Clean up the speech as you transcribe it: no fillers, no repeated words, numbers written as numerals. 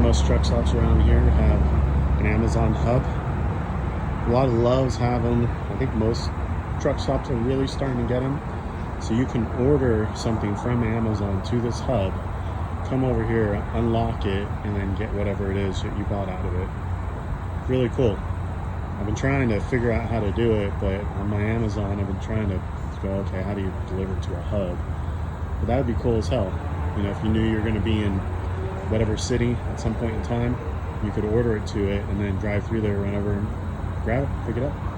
most truck stops around here have an Amazon hub. A lot of Loves have them. I think most truck stops are really starting to get them. So you can order something from Amazon to this hub, come over here, unlock it, and then get whatever it is that you bought out of it. Really cool. I've been trying to figure out how to do it, but on my Amazon, I've been trying to go, okay, how do you deliver to a hub? But that would be cool as hell. You know, if you knew you're going to be in whatever city at some point in time, you could order it to it and then drive through there, run over and grab it, pick it up.